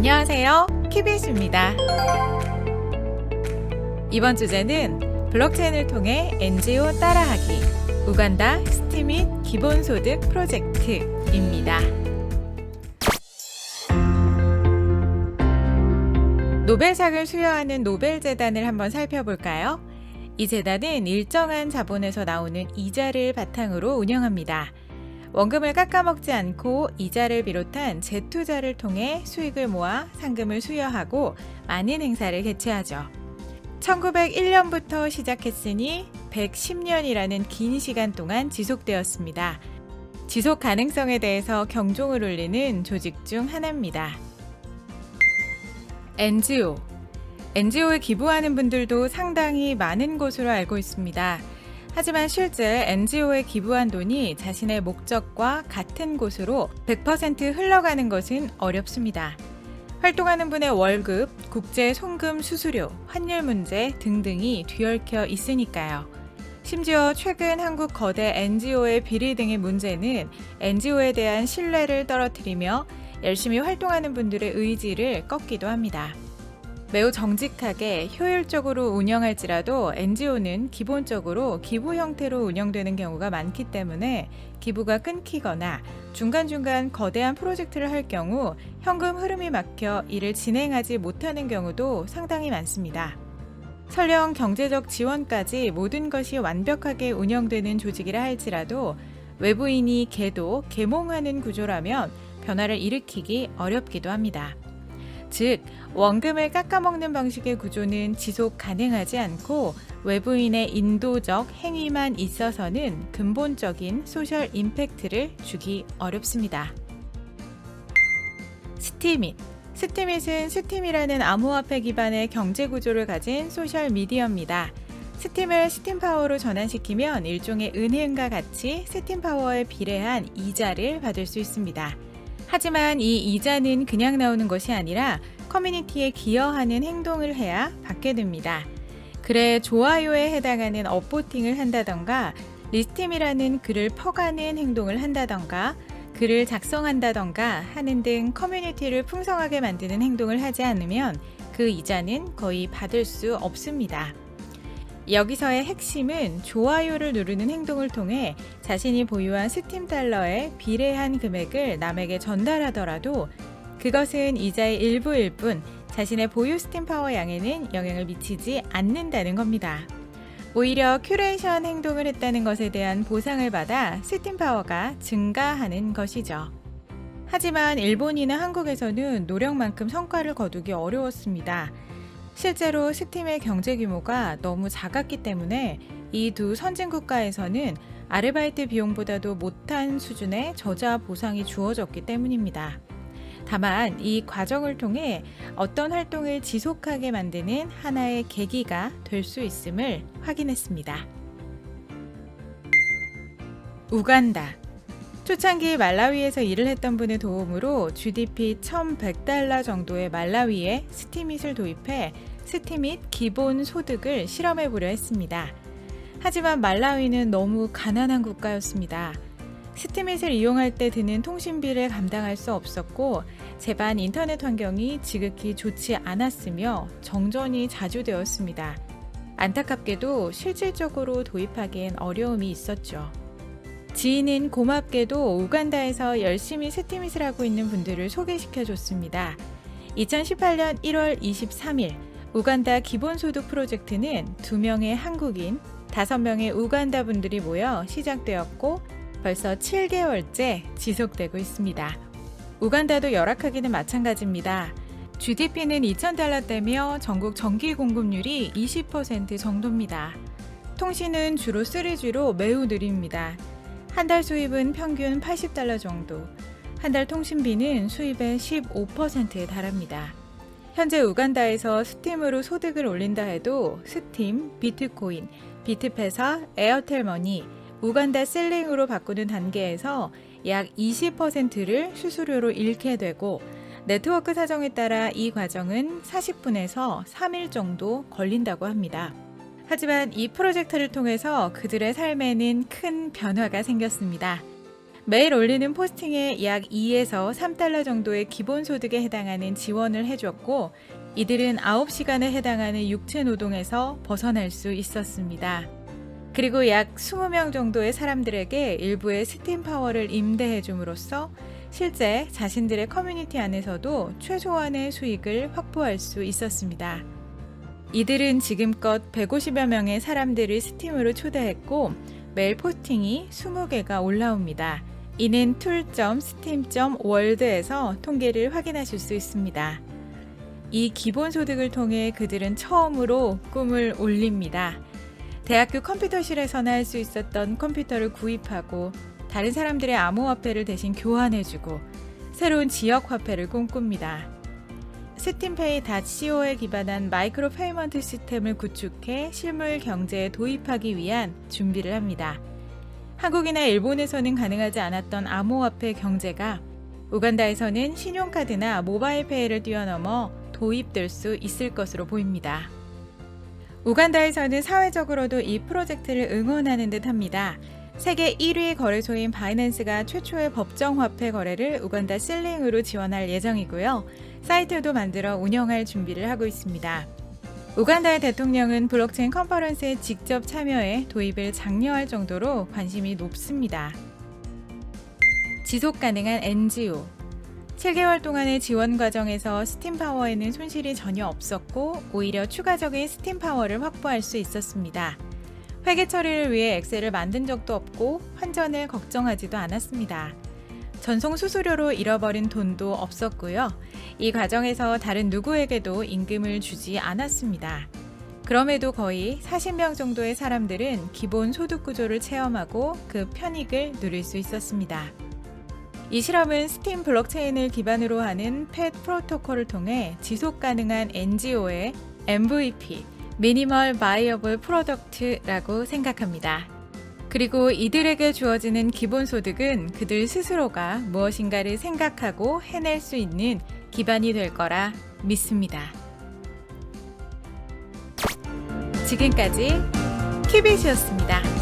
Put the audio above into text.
안녕하세요. KBS입니다. 이번 주제는 블록체인을 통해 NGO 따라하기, 우간다 스팀 및 기본소득 프로젝트입니다. 노벨상을 수여하는 노벨재단을 한번 살펴볼까요? 이 재단은 일정한 자본에서 나오는 이자를 바탕으로 운영합니다. 원금을 깎아먹지 않고 이자를 비롯한 재투자를 통해 수익을 모아 상금을 수여하고 많은 행사를 개최하죠. 1901년부터 시작했으니 110년이라는 긴 시간 동안 지속되었습니다. 지속 가능성에 대해서 경종을 울리는 조직 중 하나입니다. NGO에 기부하는 분들도 상당히 많은 것으로 알고 있습니다. 하지만 실제 NGO에 기부한 돈이 자신의 목적과 같은 곳으로 100% 흘러가는 것은 어렵습니다. 활동하는 분의 월급, 국제 송금 수수료, 환율 문제 등등이 뒤얽혀 있으니까요. 심지어 최근 한국 거대 NGO의 비리 등의 문제는 NGO에 대한 신뢰를 떨어뜨리며 열심히 활동하는 분들의 의지를 꺾기도 합니다. 매우 정직하게 효율적으로 운영할지라도 NGO는 기본적으로 기부 형태로 운영되는 경우가 많기 때문에 기부가 끊기거나 중간중간 거대한 프로젝트를 할 경우 현금 흐름이 막혀 이를 진행하지 못하는 경우도 상당히 많습니다. 설령 경제적 지원까지 모든 것이 완벽하게 운영되는 조직이라 할지라도 외부인이 계몽하는 구조라면 변화를 일으키기 어렵기도 합니다. 즉, 원금을 깎아먹는 방식의 구조는 지속 가능하지 않고 외부인의 인도적 행위만 있어서는 근본적인 소셜 임팩트를 주기 어렵습니다. 스팀잇은 스팀이라는 암호화폐 기반의 경제 구조를 가진 소셜 미디어입니다. 스팀을 스팀파워로 전환시키면 일종의 은행과 같이 스팀파워에 비례한 이자를 받을 수 있습니다. 하지만 이 이자는 그냥 나오는 것이 아니라 커뮤니티에 기여하는 행동을 해야 받게 됩니다. 글의 좋아요에 해당하는 업보팅을 한다던가 리스팀이라는 글을 퍼가는 행동을 한다던가 글을 작성한다던가 하는 등 커뮤니티를 풍성하게 만드는 행동을 하지 않으면 그 이자는 거의 받을 수 없습니다. 여기서의 핵심은 좋아요를 누르는 행동을 통해 자신이 보유한 스팀 달러에 비례한 금액을 남에게 전달하더라도 그것은 이자의 일부일 뿐 자신의 보유 스팀 파워 양에는 영향을 미치지 않는다는 겁니다. 오히려 큐레이션 행동을 했다는 것에 대한 보상을 받아 스팀 파워가 증가하는 것이죠. 하지만 일본이나 한국에서는 노력만큼 성과를 거두기 어려웠습니다. 실제로 스팀의 경제 규모가 너무 작았기 때문에 이 두 선진 국가에서는 아르바이트 비용보다도 못한 수준의 저자 보상이 주어졌기 때문입니다. 다만 이 과정을 통해 어떤 활동을 지속하게 만드는 하나의 계기가 될 수 있음을 확인했습니다. 우간다. 초창기 말라위에서 일을 했던 분의 도움으로 GDP 1,100달러 정도의 말라위에 스팀잇을 도입해 스팀잇 기본 소득을 실험해 보려 했습니다. 하지만 말라위는 너무 가난한 국가였습니다. 스팀잇을 이용할 때 드는 통신비를 감당할 수 없었고 제반 인터넷 환경이 지극히 좋지 않았으며 정전이 자주 되었습니다. 안타깝게도 실질적으로 도입하기엔 어려움이 있었죠. 지인은 고맙게도 우간다에서 열심히 스팀잇을 하고 있는 분들을 소개시켜줬습니다. 2018년 1월 23일 우간다 기본소득 프로젝트는 2명의 한국인, 5명의 우간다 분들이 모여 시작되었고 벌써 7개월째 지속되고 있습니다. 우간다도 열악하기는 마찬가지입니다. GDP는 2,000달러대며 전국 전기 공급률이 20% 정도입니다. 통신은 주로 3G로 매우 느립니다. 한 달 수입은 평균 80달러 정도, 한 달 통신비는 수입의 15%에 달합니다. 현재 우간다에서 스팀으로 소득을 올린다 해도 스팀, 비트코인, 비트페사, 에어텔머니, 우간다 셀링으로 바꾸는 단계에서 약 20%를 수수료로 잃게 되고 네트워크 사정에 따라 이 과정은 40분에서 3일 정도 걸린다고 합니다. 하지만 이 프로젝트를 통해서 그들의 삶에는 큰 변화가 생겼습니다. 매일 올리는 포스팅에 약 2에서 3달러 정도의 기본소득에 해당하는 지원을 해줬고, 이들은 9시간에 해당하는 육체 노동에서 벗어날 수 있었습니다. 그리고 약 20명 정도의 사람들에게 일부의 스팀 파워를 임대해 줌으로써 실제 자신들의 커뮤니티 안에서도 최소한의 수익을 확보할 수 있었습니다. 이들은 지금껏 150여 명의 사람들을 스팀으로 초대했고, 매일 포스팅이 20개가 올라옵니다. 이는 tool.steam.world에서 통계를 확인하실 수 있습니다. 이 기본소득을 통해 그들은 처음으로 꿈을 올립니다. 대학교 컴퓨터실에서나 할 수 있었던 컴퓨터를 구입하고 다른 사람들의 암호화폐를 대신 교환해주고 새로운 지역화폐를 꿈꿉니다. 스팀페이.co에 기반한 마이크로 페이먼트 시스템을 구축해 실물 경제에 도입하기 위한 준비를 합니다. 한국이나 일본에서는 가능하지 않았던 암호화폐 경제가 우간다에서는 신용카드나 모바일페이를 뛰어넘어 도입될 수 있을 것으로 보입니다. 우간다에서는 사회적으로도 이 프로젝트를 응원하는 듯 합니다. 세계 1위 거래소인 바이낸스가 최초의 법정 화폐 거래를 우간다 실링으로 지원할 예정이고요. 사이트도 만들어 운영할 준비를 하고 있습니다. 우간다의 대통령은 블록체인 컨퍼런스에 직접 참여해 도입을 장려할 정도로 관심이 높습니다. 지속 가능한 NGO. 7개월 동안의 지원 과정에서 스팀 파워에는 손실이 전혀 없었고 오히려 추가적인 스팀 파워를 확보할 수 있었습니다. 회계 처리를 위해 엑셀을 만든 적도 없고 환전을 걱정하지도 않았습니다. 전송 수수료로 잃어버린 돈도 없었고요. 이 과정에서 다른 누구에게도 임금을 주지 않았습니다. 그럼에도 거의 40명 정도의 사람들은 기본 소득 구조를 체험하고 그 편익을 누릴 수 있었습니다. 이 실험은 스팀 블록체인을 기반으로 하는 팻 프로토콜을 통해 지속 가능한 NGO의 MVP, 미니멀 바이어블 프로덕트라고 생각합니다. 그리고 이들에게 주어지는 기본소득은 그들 스스로가 무엇인가를 생각하고 해낼 수 있는 기반이 될 거라 믿습니다. 지금까지 큐빗이었습니다.